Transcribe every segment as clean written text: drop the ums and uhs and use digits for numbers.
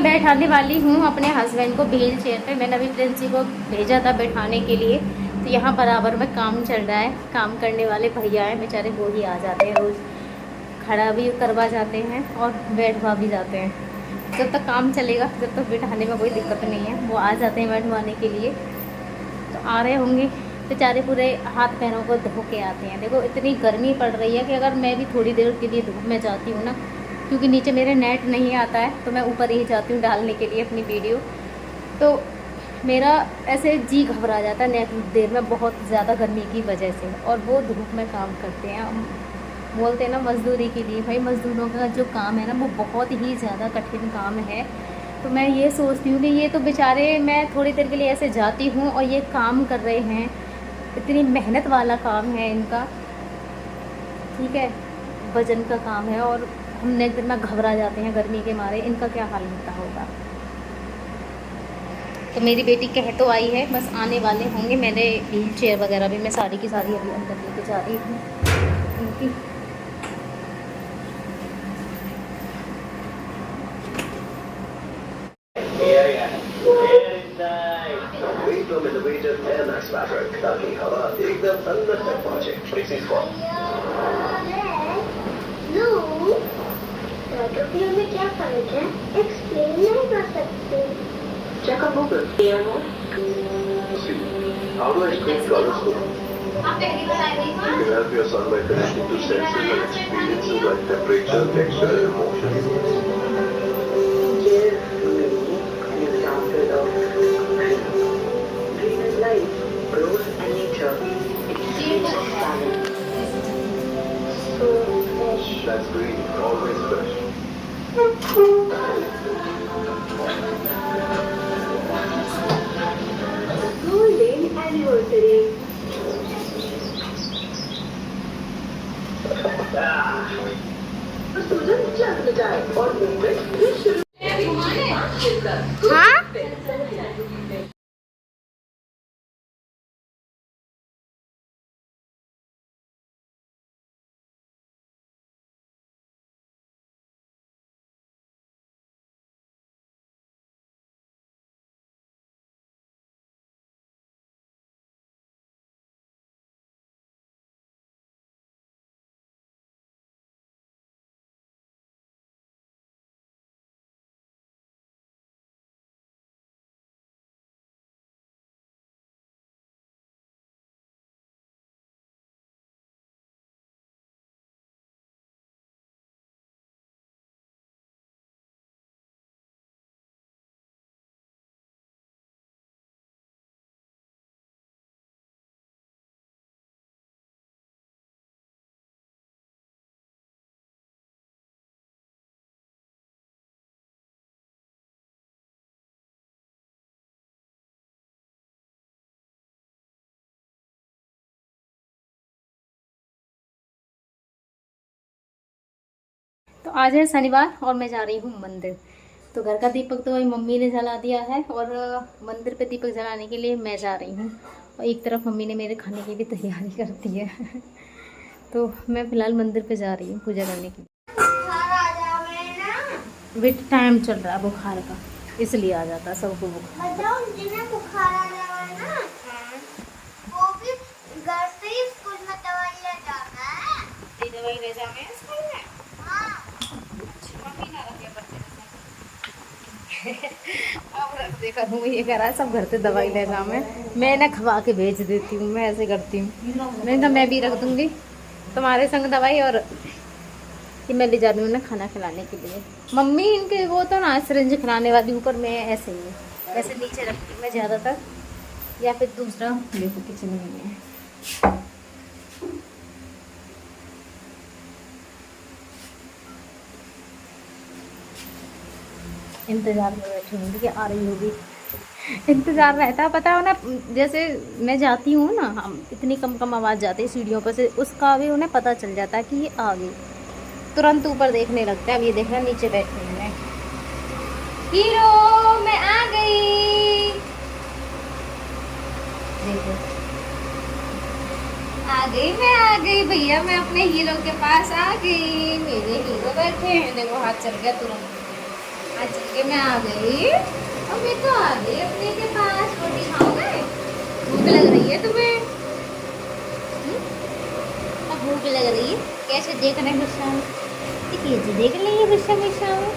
मैं बैठाने वाली हूँ अपने हस्बैंड को व्हील चेयर पे। मैंने अभी प्रिंसी को भेजा था बैठाने के लिए। तो यहाँ बराबर में काम चल रहा है। काम करने वाले भैया हैं बेचारे, वो ही आ जाते हैं रोज़, खड़ा भी करवा जाते हैं और बैठवा भी जाते हैं। जब तक काम चलेगा, जब तक बैठाने में कोई दिक्कत नहीं है, वो आ जाते हैं बैठवाने के लिए। तो आ रहे होंगे बेचारे, पूरे हाथ पैरों को धो के आते हैं। देखो इतनी गर्मी पड़ रही है कि अगर मैं भी थोड़ी देर के लिए धूप में जाती हूँ ना, क्योंकि नीचे मेरे नेट नहीं आता है, तो मैं ऊपर ही जाती हूँ डालने के लिए अपनी वीडियो, तो मेरा ऐसे जी घबरा जाता है नेट देर में, बहुत ज़्यादा गर्मी की वजह से। और वो धूप में काम करते हैं, बोलते हैं ना मज़दूरी के लिए। भाई मज़दूरों का जो काम है ना, वो बहुत ही ज़्यादा कठिन काम है। तो मैं ये सोचती हूँ कि ये तो बेचारे, मैं थोड़ी देर के लिए ऐसे जाती हूँ और ये काम कर रहे हैं, इतनी मेहनत वाला काम है इनका, ठीक है, वजन का काम है, और हम एक दिन में घबरा जाते हैं गर्मी के मारे। इनका क्या हाल होता होगा। तो मेरी बेटी कह तो आई है, बस आने वाले होंगे। मैंने व्हील चेयर वगैरह भी मैं सारी की सारी अभी अंदर लेके जा रही हूँ क्योंकि ताकि हवा एकदम अंदर तक पहुंचे। में क्या फर्क है एक्सप्लेन नहीं कर सकते। Check on Google. How do I explain color scope? You can help your son by connecting to senses and experiences like temperature, texture, and emotion. Give an example of green is life, growth and nature. It creates balance. So fresh. That's green, always fresh. Golden anniversary. Students जल्द जाए और movement भी शुरू। हाँ? तो आज है शनिवार और मैं जा रही हूँ मंदिर। तो घर का दीपक तो वही मम्मी ने जला दिया है और मंदिर पे दीपक जलाने के लिए मैं जा रही हूँ। और एक तरफ मम्मी ने मेरे खाने की भी तैयारी कर दी है तो मैं फ़िलहाल मंदिर पे जा रही हूँ पूजा करने के लिए। बेटा टाइम चल रहा है बुखार का, इसलिए आ जाता है सबको बुखार। बुखार आ जाए ना, वो भी घर से ही स्कूल में दवाई ले जाना है। दवाई ले जाना है स्कूल में? अब रख देखा हूँ ये कह रहा है सब घर से दवाई ले जाऊँ। मैं ना खवा के भेज देती हूँ, मैं ऐसे करती हूँ। नहीं तो मैं भी रख दूँगी तुम्हारे संग दवाई, और कि मैं ले जा रही हूँ ना खाना खिलाने के लिए। मम्मी इनके वो तो ना सिरिंज खिलाने वाली, ऊपर मैं ऐसे ही ऐसे नीचे रखती हूँ मैं ज़्यादातर, या फिर दूसरा देखो किचन में है। इंतज़ार में बैठी हूँ कि आ रही होगी। इंतज़ार रहता है, पता हो ना, जैसे मैं जाती हूँ ना, हम इतनी कम कम आवाज़ जाती है सीढ़ियों पर से, उसका भी उन्हें पता चल जाता है कि ये आ गई, तुरंत ऊपर देखने लगता है। अब ये देखना नीचे बैठी हूँ मैं। हीरो मैं आ गई, देखो आ गई, मैं आ गई भैया, मैं अपने हीरो के पास आ गई। मेरे हीरो बैठे हैं, देखो हाथ चल गया तुरंत। अच्छा के मैं आ गई और मैं तो आ गई अपने के पास। रोटी खाओगे? भूख लग रही है तुम्हें? अब भूख लग रही है? कैसे देख रहे हैं गुस्सा में? कीजिए देख लीजिए गुस्सा गुस्सा में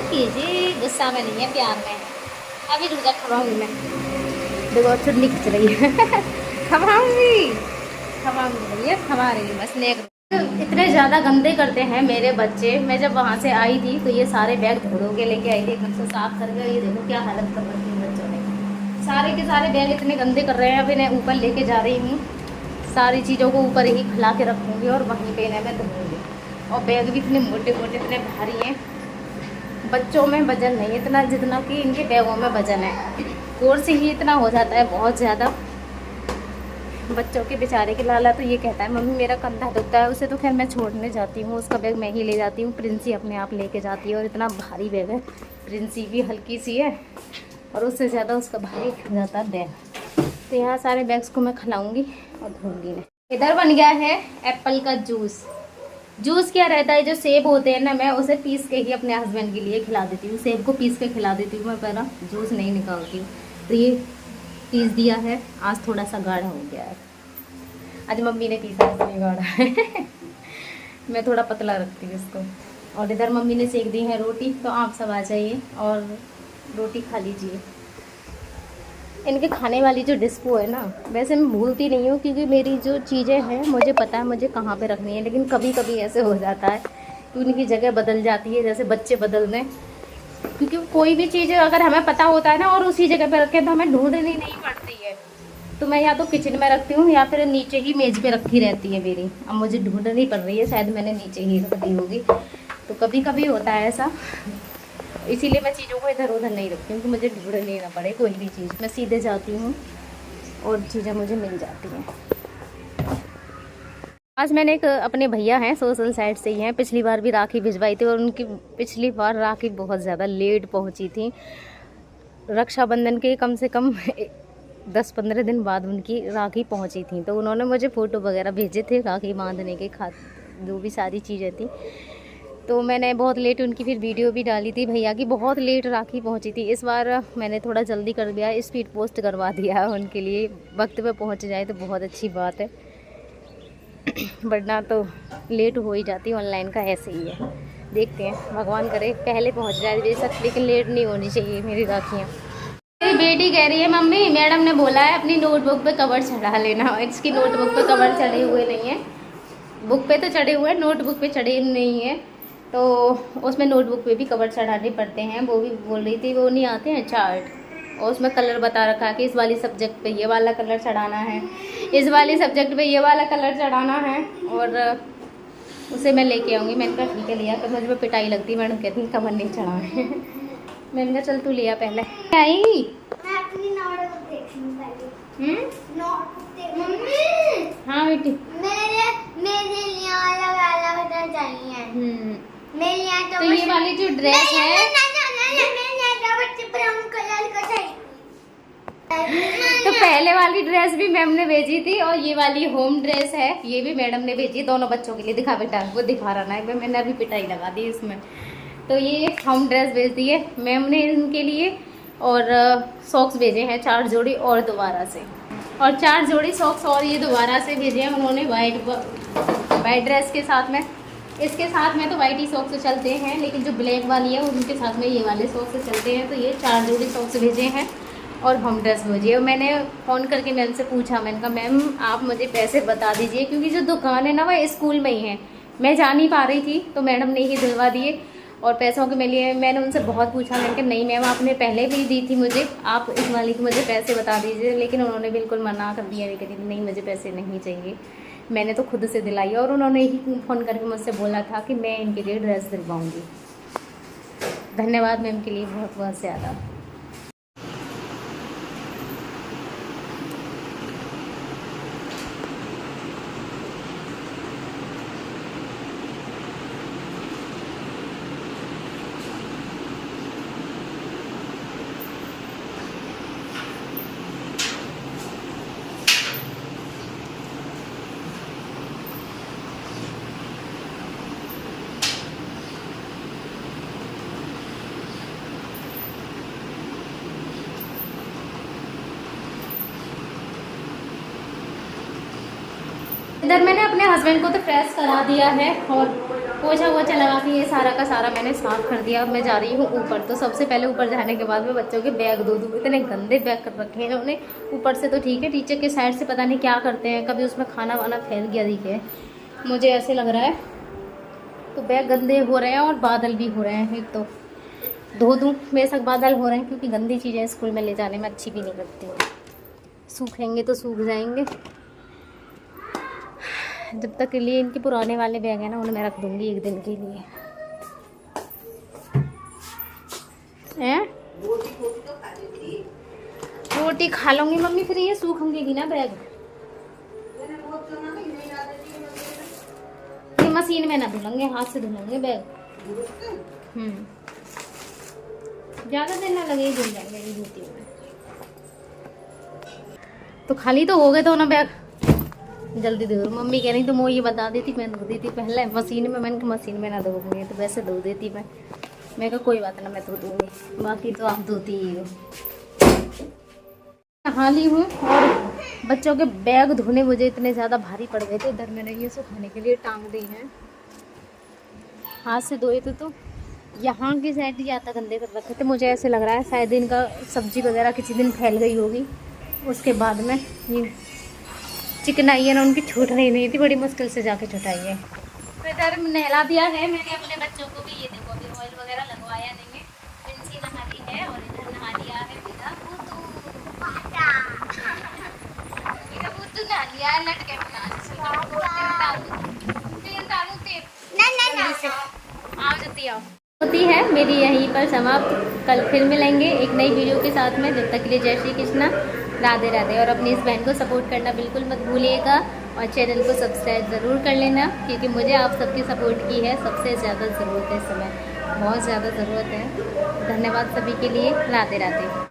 कीजिए, गुस्सा में नहीं है, प्यार में है। अभी रुक जा, खवाऊंगी मैं। देखो चुन्नी खिंच रही है खवाऊंगी भैया, खवा रही हूँ बस। नेक इतने ज़्यादा गंदे करते हैं मेरे बच्चे। मैं जब वहाँ से आई थी तो ये सारे बैग धो धो के लेके आई थी, एकदम से साफ करके। ये देखो क्या हालत कर रखी है बच्चों ने। सारे के सारे बैग इतने गंदे कर रहे हैं। अभी मैं ऊपर लेके जा रही हूँ, सारी चीज़ों को ऊपर ही खिला के रखूँगी और वहीं पे इन्हें मैं धोऊँगी। और बैग भी इतने मोटे मोटे, इतने भारी हैं। बच्चों में वजन नहीं इतना जितना कि इनके बैगों में वजन है। कोर से ही इतना हो जाता है, बहुत ज़्यादा। बच्चों के बेचारे के लाला तो ये कहता है मम्मी मेरा कंधा दुखता है। उसे तो खैर मैं छोड़ने जाती हूँ, उसका बैग मैं ही ले जाती हूँ। प्रिंसी अपने आप लेके जाती है और इतना भारी बैग है। प्रिंसी भी हल्की सी है और उससे ज़्यादा उसका भारी जाता है बैग। तो यहाँ सारे बैग्स को मैं खिलाऊँगी और धोऊँगी नहीं। इधर बन गया है एप्पल का जूस। जूस क्या रहता है, जो सेब होते हैं ना, मैं उसे पीस के ही अपने हस्बैंड के लिए खिला देती हूँ। सेब को पीस के खिला देती हूँ मैं, पहला जूस नहीं निकालती हूँ। तो ये पीस दिया है, आज थोड़ा सा गाढ़ा हो गया है। आज मम्मी ने पीसा इसलिए गाढ़ा है मैं थोड़ा पतला रखती हूँ इसको। और इधर मम्मी ने सेक दी है रोटी, तो आप सब आ जाइए और रोटी खा लीजिए। इनके खाने वाली जो डिस्पो है ना, वैसे मैं भूलती नहीं हूँ क्योंकि मेरी जो चीज़ें हैं मुझे पता है मुझे कहाँ पे रखनी है। लेकिन कभी कभी ऐसे हो जाता है कि उनकी जगह बदल जाती है, जैसे बच्चे बदल दें। क्योंकि कोई भी चीज़ अगर हमें पता होता है ना और उसी जगह पे रखें तो हमें ढूंढनी नहीं पड़ती है। तो मैं या तो किचन में रखती हूँ या फिर नीचे ही मेज़ पे रखी रहती है मेरी। अब मुझे ढूंढनी पड़ रही है, शायद मैंने नीचे ही रख दी होगी। तो कभी कभी होता है ऐसा, इसीलिए मैं चीज़ों को इधर उधर नहीं रखती हूँ कि मुझे ढूंढनी ना पड़े कोई भी चीज़। मैं सीधे जाती हूँ और चीज़ें मुझे मिल जाती हैं। आज मैंने एक अपने भैया हैं सोशल साइट से ही हैं, पिछली बार भी राखी भिजवाई थी और उनकी पिछली बार राखी बहुत ज़्यादा लेट पहुँची थी। रक्षाबंधन के कम से कम 10-15 दिन बाद उनकी राखी पहुँची थी। तो उन्होंने मुझे फ़ोटो वगैरह भेजे थे राखी बांधने के, जो भी सारी चीज़ें थी। तो मैंने बहुत लेट उनकी फिर वीडियो भी डाली थी भैया की, बहुत लेट राखी पहुंची थी। इस बार मैंने थोड़ा जल्दी कर दिया, स्पीड पोस्ट करवा दिया है उनके लिए। वक्त पे पहुंच जाए तो बहुत अच्छी बात है वरना तो लेट हो ही जाती, ऑनलाइन का ऐसे ही है। देखते हैं, भगवान करे पहले पहुंच जाए बेशक, लेकिन लेट नहीं होनी चाहिए मेरी राखियाँ। मेरी बेटी कह रही है मम्मी मैडम ने बोला है अपनी नोटबुक पे कवर चढ़ा लेना। इसकी नोटबुक पे कवर चढ़े हुए नहीं है, बुक पे तो चढ़े हुए हैं, नोटबुक पे चढ़े नहीं है। तो उसमें नोटबुक पे भी कवर चढ़ाने पड़ते हैं। वो भी बोल रही थी, वो नहीं आते हैं चार्ट, और उसमें कलर बता रखा है कि इस वाली सब्जेक्ट पे ये वाला कलर चढ़ाना है, इस वाली सब्जेक्ट पे ये वाला कलर चढ़ाना है। और उसे मैं लेके आऊँगी। मैंने कहा ठीक है लिया, तो मुझे पिटाई लगती, मैडम कहती कवर नहीं चढ़ाए मैंने कहा चल तू लिया पहले। आई मैं अपनी नोटबुक देखती हूँ पहले। नोटबुक देख मम्मी। हाँ बेटी, मेरे लिए अलग अलग ड्रेस चाहिए। मेरे लिए तो ये वाली जो ड्रेस है ब्राउन कलर का चाहिए। तो पहले वाली ड्रेस भी मैम ने भेजी थी और ये वाली होम ड्रेस है, ये भी मैडम ने भेजी, दोनों बच्चों के लिए। दिखा बेटा, वो दिखा रहा ना, मैंने अभी पिटाई लगा दी इसमें। तो ये होम ड्रेस भेज दी है मैम ने इनके लिए। और सॉक्स भेजे हैं 4 जोड़ी और दोबारा से, और 4 जोड़ी सॉक्स और ये दोबारा से भेजे हैं उन्होंने वाइट ड्रेस के साथ में। इसके साथ में तो वाइट ही सॉक्स चलते हैं, लेकिन जो ब्लैक वाली है उनके साथ में ये वाले सॉक्स चलते हैं। तो ये 4 जोड़ी सॉक्स भेजे हैं और होम ड्रेस भेजी है। मैंने फ़ोन करके मैम से पूछा, मैंने कहा मैम आप मुझे पैसे बता दीजिए, क्योंकि जो दुकान है ना वह स्कूल में ही है, मैं जा नहीं पा रही थी, तो मैडम ने ही दिलवा दिए। और पैसों के लिए मैंने उनसे बहुत पूछा, मैंने कहा नहीं मैम आपने पहले भी दी थी मुझे, आप इस वाली के मुझे पैसे बता दीजिए। लेकिन उन्होंने बिल्कुल मना कर दिया, लेकिन नहीं मुझे पैसे नहीं चाहिए, मैंने तो खुद से दिलाई। और उन्होंने ही फ़ोन करके मुझसे बोला था कि मैं इनके लिए ड्रेस दिलवाऊँगी। धन्यवाद मैम के लिए बहुत बहुत ज़्यादा। इधर मैंने अपने हस्बैंड को तो फ्रेश करा दिया है और पोछा वोछा लगा के ये सारा का सारा मैंने साफ कर दिया। अब मैं जा रही हूँ ऊपर। तो सबसे पहले ऊपर जाने के बाद मैं बच्चों के बैग धो दूँ। इतने गंदे बैग कर रखे हैं उन्होंने। ऊपर से तो ठीक है, टीचर के साइड से पता नहीं क्या करते हैं, कभी उसमें खाना वाना फैल गया दिखे, मुझे ऐसे लग रहा है। तो बैग गंदे हो रहे हैं और बादल भी हो रहे हैं। एक तो धो दूँ, बेशक बादल हो रहे हैं क्योंकि गंदी चीज़ें स्कूल में ले जाने में अच्छी भी नहीं लगती हैं। सूखेंगे तो सूख जाएंगे। जब तक के लिए इनके पुराने वाले बैग हैं ना, उन्हें मैं रख दूँगी एक दिन के लिए। हैं? रोटी खा लूँगी मम्मी, फिर ये सूखेंगे ना बैग। ये मशीन में ना धुलेंगे, हाथ से धुलेंगे बैग। ज़्यादा देर ना लगे, धुल जाएंगे ये धोती में। तो खाली तो हो गए तो ना बैग, जल्दी धो। मम्मी कह रही तुम वो ये बता देती, मैं धो देती पहले मशीन में। मैंने मशीन में ना धोऊंगी तो वैसे धो देती मैं कहा कोई बात ना, मैं धो दूँगी, बाकी तो आप धोती ही हो। नहा ली हूँ और बच्चों के बैग धोने मुझे इतने ज़्यादा भारी पड़ गए थे। इधर मैंने ये सुखाने के लिए टांग दी हैं। हाथ से धोए थे तो यहाँ की साइड ज़्यादा गंदे कर रखे थे। मुझे ऐसे लग रहा है शायद इनका सब्जी वगैरह किसी दिन फैल गई होगी, उसके बाद में ये चिकनाई है ना उनकी छूट नहीं थी, बड़ी मुश्किल से जाके छुटाई है। तो इधर नहला दिया है मैंने अपने बच्चों को भी। ये देखो अभी ऑयल वगैरह लगवाया नहीं है। प्रिंसी नहा ली है और इधर नहा लिया है मेरा बुद्धू। मेरा बुद्धू नहा लिया है, लटके बना आओ जल्दी आओ। होती है मेरी यहीं पर समाप्त। कल फिर मिलेंगे एक नई वीडियो के साथ में। जब तक के लिए जय श्री कृष्णा, राधे राधे। और अपनी इस बहन को सपोर्ट करना बिल्कुल मत भूलिएगा और चैनल को सब्सक्राइब ज़रूर कर लेना, क्योंकि मुझे आप सबकी सपोर्ट की है सबसे ज़्यादा ज़रूरत है इस समय, बहुत ज़्यादा ज़रूरत है। धन्यवाद सभी के लिए। राधे राधे।